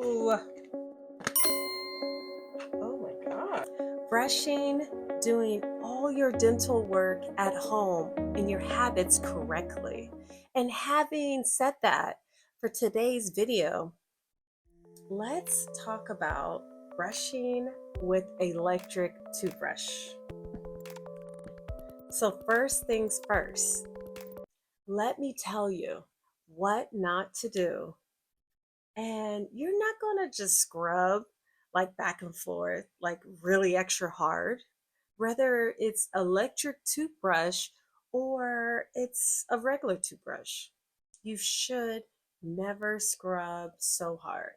Ooh. Oh my God. Brushing, doing all your dental work at home and your habits correctly. And having said that, for today's video, let's talk about brushing with electric toothbrush. So first things first, let me tell you what not to do. And you're not going to just scrub like back and forth, like really extra hard. Whether it's electric toothbrush or it's a regular toothbrush, you should never scrub so hard.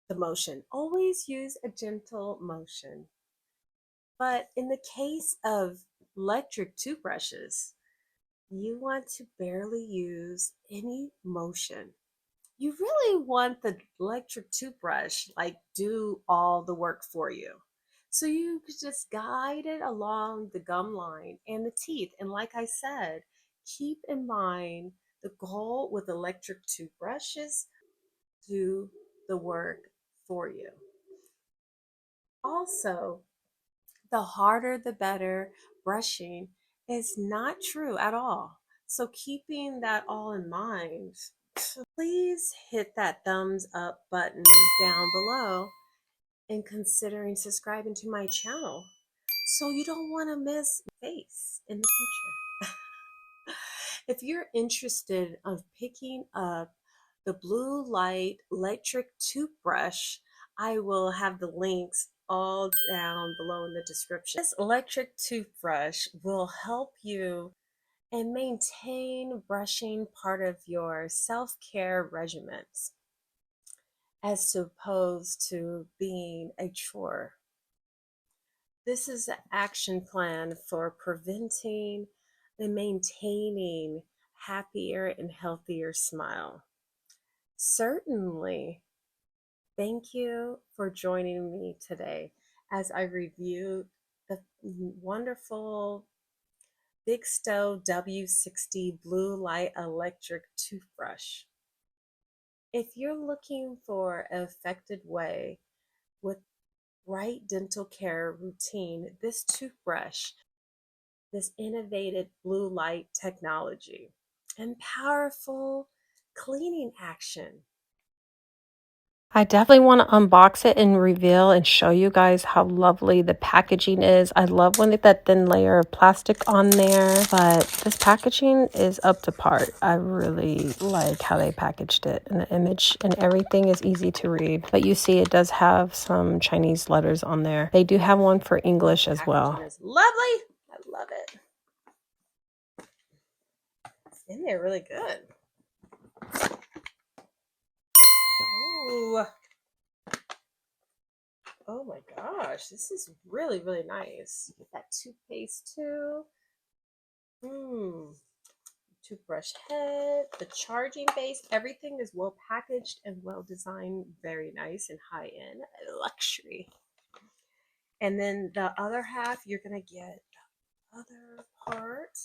The motion, always use a gentle motion. But in the case of electric toothbrushes, you want to barely use any motion. You really want the electric toothbrush like do all the work for you. So you could just guide it along the gum line and the teeth. And like I said, keep in mind the goal with electric toothbrushes, do the work for you. Also, the harder the better brushing is not true at all. So keeping that all in mind, please hit that thumbs up button down below and considering subscribing to my channel so you don't want to miss face in the future. If you're interested of picking up the blue light electric toothbrush, I will have the links all down below in the description. This electric toothbrush will help you and maintain brushing part of your self-care regimens as opposed to being a chore. This is an action plan for preventing and maintaining happier and healthier smile. Certainly, thank you for joining me today as I review the wonderful Bixdo W60 Blue Light Electric Toothbrush. If you're looking for an effective way with right dental care routine, this toothbrush, this innovative blue light technology, and powerful cleaning action. I definitely want to unbox it and reveal and show you guys how lovely the packaging is. I love when they put that thin layer of plastic on there, but this packaging is up to par. I really like how they packaged it, and the image and everything is easy to read. But you see it does have some Chinese letters on there. They do have one for English as well. Packaging is lovely. I love it. It's in there really good. Ooh. Oh my gosh, this is really, really nice. Get that toothpaste too. Toothbrush head, the charging base, everything is well packaged and well designed, very nice and high end luxury. And then the other half, you're gonna get the other part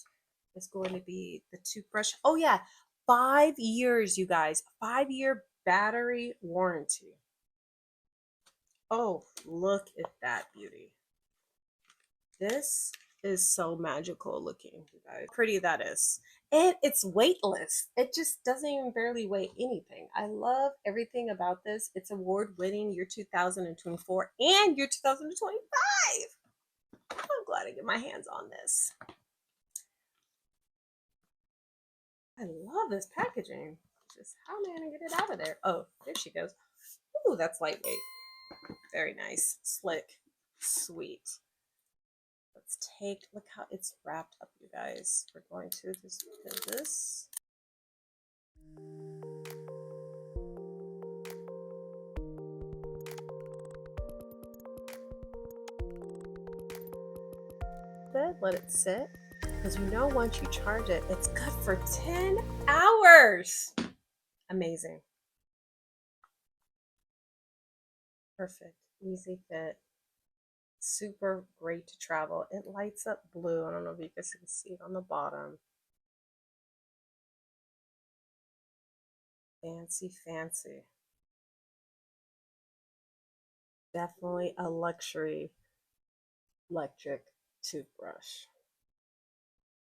is going to be the toothbrush. Oh yeah, 5 years, you guys, 5-year battery warranty. Oh, look at that beauty. This is so magical looking, you guys. Pretty that is. And it's weightless. It just doesn't even barely weigh anything. I love everything about this. It's award winning year 2024 and year 2025. I'm glad I get my hands on this. I love this packaging. Just how am I gonna get it out of there? Oh, there she goes. Ooh, that's lightweight. Very nice, slick, sweet. Let's take, look how it's wrapped up, you guys. We're going to just do this. Let it sit, because you know once you charge it, it's good for 10 hours. Amazing. Perfect, easy fit, super great to travel. It lights up blue. I don't know if you guys can see it on the bottom. Fancy, fancy. definitely a luxury electric toothbrush.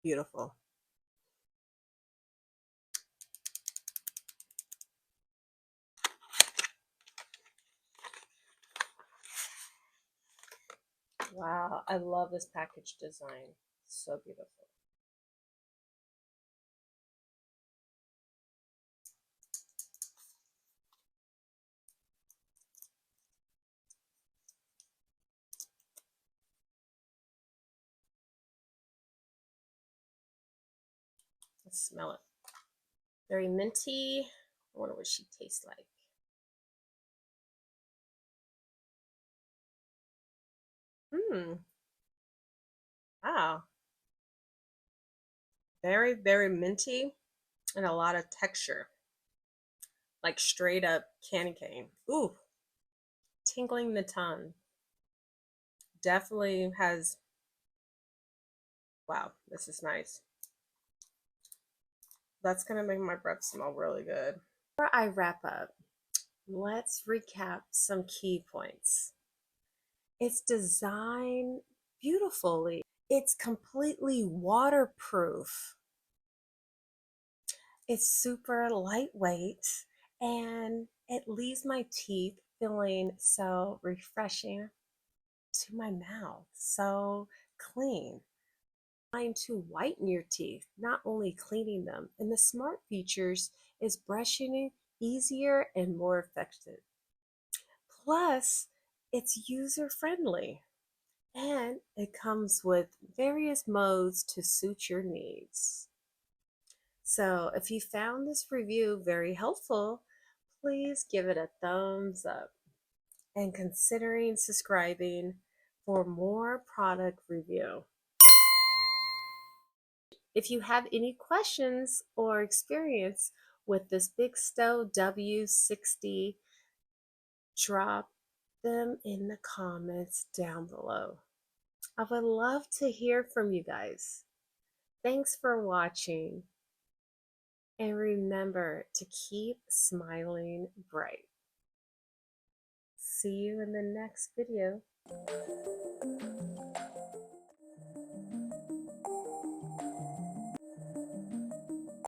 Beautiful. Wow, I love this package design. So beautiful. Let's smell it. Very minty. I wonder what she tastes like. Hmm. Wow. Very, very minty and a lot of texture. Like straight up candy cane. Ooh, tingling the tongue. Definitely has, wow, this is nice. That's gonna make my breath smell really good. Before I wrap up, let's recap some key points. It's designed beautifully. It's completely waterproof. It's super lightweight and it leaves my teeth feeling so refreshing to my mouth, so clean. Trying to whiten your teeth, not only cleaning them. And the smart features is brushing easier and more effective. Plus, it's user friendly and it comes with various modes to suit your needs. So, if you found this review very helpful, please give it a thumbs up and considering subscribing for more product review. If you have any questions or experience with this Bixdo W60, drop them in the comments down below. I would love to hear from you guys. Thanks for watching. And remember to keep smiling bright. See you in the next video.